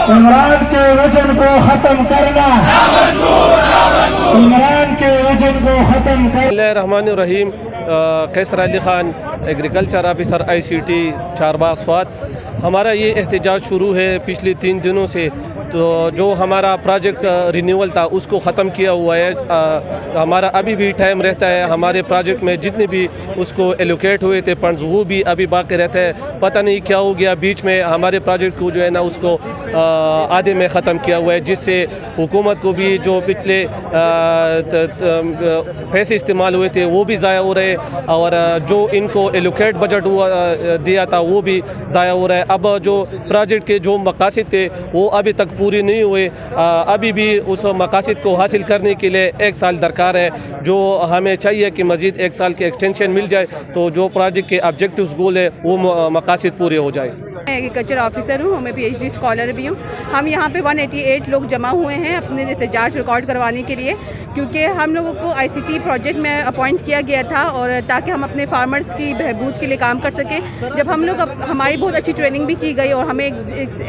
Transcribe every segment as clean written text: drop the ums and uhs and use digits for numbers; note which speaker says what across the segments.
Speaker 1: इमरान के वजन को खत्म करना, इमरान के वजन को खत्म करना।
Speaker 2: रहमानिर्रहीम। Qaiser Ali Khan, agriculture officer ICT Charbagh Swat. हमारा ये एहतजाज शुरू है पिछले 3 दिनों से। तो जो हमारा प्रोजेक्ट रिन्यूअल था उसको ख़त्म किया हुआ है। हमारा अभी भी टाइम रहता है। हमारे प्रोजेक्ट में जितने भी उसको एलोकेट हुए थे फंड्स वो भी अभी बाकी रहता है। पता नहीं क्या हो गया बीच में, हमारे प्रोजेक्ट को जो है ना उसको आधे में ख़त्म किया हुआ है, जिससे हुकूमत को भी जो पिछले पैसे इस्तेमाल हुए थे वो भी ज़ाया हो रहे, और जो इनको एलोकेट बजट हुआ दिया था वो भी ज़ाया हो रहा है। अब जो प्रोजेक्ट के जो मकासद थे वो अभी तक पूरी नहीं हुए। अभी भी उस मकासद को हासिल करने के लिए 1 साल दरकार है, जो हमें चाहिए कि मज़ीद 1 साल की एक्सटेंशन मिल जाए, तो जो प्रोजेक्ट के ऑब्जेक्टिव्स गोल है वो मकासद पूरे हो जाए।
Speaker 3: मैं एग्रीकल्चर ऑफिसर हूँ, मैं PhD स्कॉलर भी हूँ। हम यहाँ पे 188 लोग जमा हुए हैं अपने एहतजाज रिकॉर्ड करवाने के लिए, क्योंकि हम लोगों को ICT प्रोजेक्ट में अपॉइंट किया गया था, और ताकि हम अपने फार्मर्स की बहबूद के लिए काम कर सकें। जब हम लोग हमारी बहुत अच्छी ट्रेनिंग भी की गई और हमें एक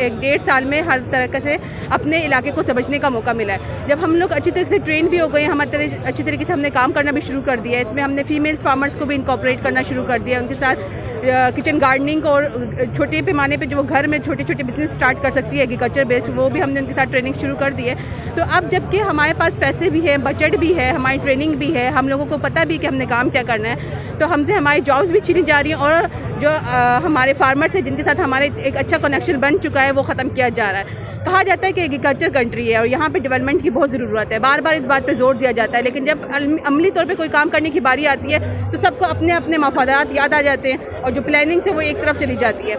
Speaker 3: 1.5 साल में हर तरह से अपने इलाके को समझने का मौका मिला है। जब हम लोग अच्छी तरह से ट्रेन भी हो गए, हमारे अच्छी तरीके से हमने काम करना भी शुरू कर दिया है। इसमें हमने फीमेल फार्मर्स को भी इनकॉर्पोरेट करना शुरू कर दिया, उनके साथ किचन गार्डनिंग और छोटे पैमाने पे जो घर में छोटे छोटे बिजनेस स्टार्ट कर सकती है एग्रीकल्चर बेस्ड, वो भी हमने उनके साथ ट्रेनिंग शुरू कर दी है। तो अब जबकि हमारे पास पैसे भी है, बजट भी है, हमारी ट्रेनिंग भी है, हम लोगों को पता भी कि हमने काम क्या करना है, तो हमसे हमारी जॉब्स भी छीनी जा रही हैं, और जो हमारे फार्मर्स हैं जिनके साथ हमारे एक अच्छा कनेक्शन बन चुका है वो ख़त्म किया जा रहा है। कहा जाता है कि एग्रीकल्चर कंट्री है और यहाँ पे डेवलपमेंट की बहुत ज़रूरत है, बार बार इस बात पे जोर दिया जाता है, लेकिन जब अमली तौर पे कोई काम करने की बारी आती है तो सबको अपने अपने मफादात याद आ जाते हैं, और जो प्लानिंग से वो एक तरफ चली जाती है।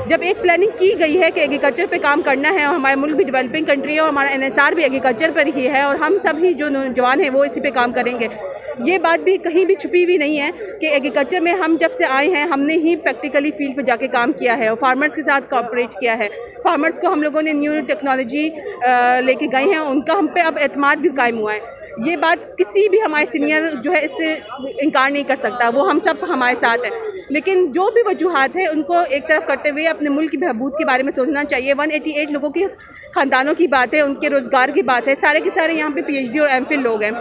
Speaker 3: जब एक प्लानिंग की गई है कि एग्रीकल्चर पे काम करना है, और हमारा मुल्क भी डेवलपिंग कंट्री है और हमारा NSR भी एग्रीकल्चर पर ही है, और हम सभी जो नौजवान हैं वो इसी पे काम करेंगे, ये बात भी कहीं भी छुपी हुई नहीं है कि एग्रीकल्चर में हम जब से आए हैं हमने ही प्रैक्टिकली फील्ड पे जाके काम किया है और फार्मर्स के साथ कोऑपरेट किया है। फार्मर्स को हम लोगों ने न्यू टेक्नोलॉजी लेके गए हैं, उनका हम पे अब एतमाद भी कायम हुआ है। ये बात किसी भी हमारे सीनियर जो है इससे इनकार नहीं कर सकता, वो हम सब हमारे साथ हैं। लेकिन जो भी वजूहात है उनको एक तरफ करते हुए अपने मुल्क की बहबूद के बारे में सोचना चाहिए। 188 लोगों की ख़ानदानों की बात है, उनके रोज़गार की बात है, सारे के सारे यहाँ पे PhD और MPhil लोग हैं,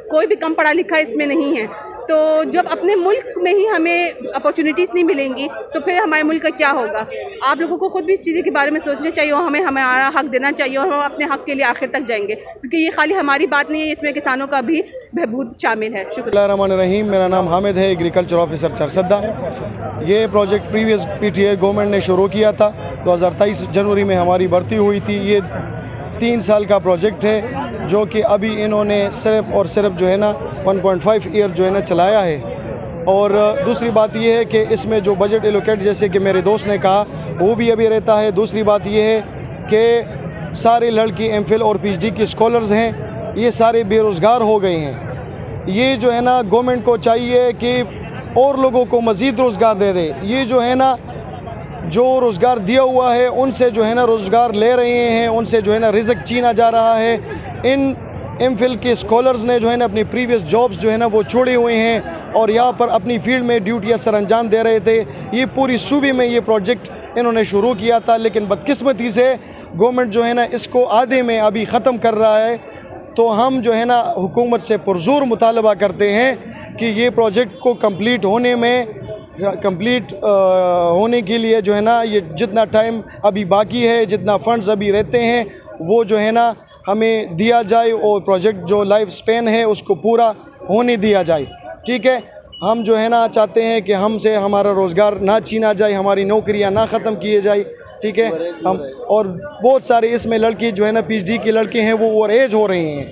Speaker 3: कोई भी कम पढ़ा लिखा इसमें नहीं है। तो जब अपने मुल्क में ही हमें अपॉर्चुनिटीज़ नहीं मिलेंगी तो फिर हमारे मुल्क का क्या होगा। आप लोगों को खुद भी इस चीज़ के बारे में सोचना चाहिए और हमें हमारा हक़ देना चाहिए, और हम अपने हक़ के लिए आखिर तक जाएंगे, क्योंकि ये खाली हमारी बात नहीं है, इसमें किसानों का भी बहबूद शामिल है। शुक्रिया।
Speaker 4: बिस्मिल्लाहिर्रहमानिर्रहीम। मेरा नाम हामिद है, एग्रीकल्चर ऑफिसर चरसद्दा। ये प्रोजेक्ट प्रीवियस PTA गवर्नमेंट ने शुरू किया था, 2023 जनवरी में हमारी भर्ती हुई थी। ये 3 साल का प्रोजेक्ट है जो कि अभी इन्होंने सिर्फ और सिर्फ जो है ना 1.5 ईयर जो है ना चलाया है। और दूसरी बात ये है कि इसमें जो बजट एलोकेट, जैसे कि मेरे दोस्त ने कहा, वो भी अभी रहता है। दूसरी बात ये है कि सारे लड़की MPhil और PhD की स्कॉलर्स हैं, ये सारे बेरोज़गार हो गए हैं। ये जो है ना गवर्नमेंट को चाहिए कि और लोगों को मज़ीद रोज़गार दे दे। ये जो है ना जो रोज़गार दिया हुआ है उनसे जो है ना रोज़गार ले रहे हैं, उनसे जो है ना रिज़्क छीना जा रहा है। इन MPhil के स्कॉलर्स ने जो है ना अपनी प्रीवियस जॉब्स जो है ना वो छोड़े हुए हैं और यहाँ पर अपनी फील्ड में ड्यूटियाँ सर अंजाम दे रहे थे। ये पूरी सूबे में ये प्रोजेक्ट इन्होंने शुरू किया था, लेकिन बदकिस्मती से गवर्नमेंट जो है ना इसको आधे में अभी ख़त्म कर रहा है। तो हम जो है ना हुकूमत से पुरज़ोर मुतालबा करते हैं कि ये प्रोजेक्ट को कंप्लीट होने के लिए जो है ना ये जितना टाइम अभी बाकी है, जितना फ़ंड्स अभी रहते हैं, वो जो है ना हमें दिया जाए और प्रोजेक्ट जो लाइफ स्पेन है उसको पूरा होने दिया जाए। ठीक है, हम जो है ना चाहते हैं कि हमसे हमारा रोज़गार ना छीना जाए, हमारी नौकरियां ना ख़त्म किए जाए। ठीक है, हम और बहुत सारे इसमें लड़की जो है ना PhD की लड़के हैं वो ओवर एज हो रहे हैं।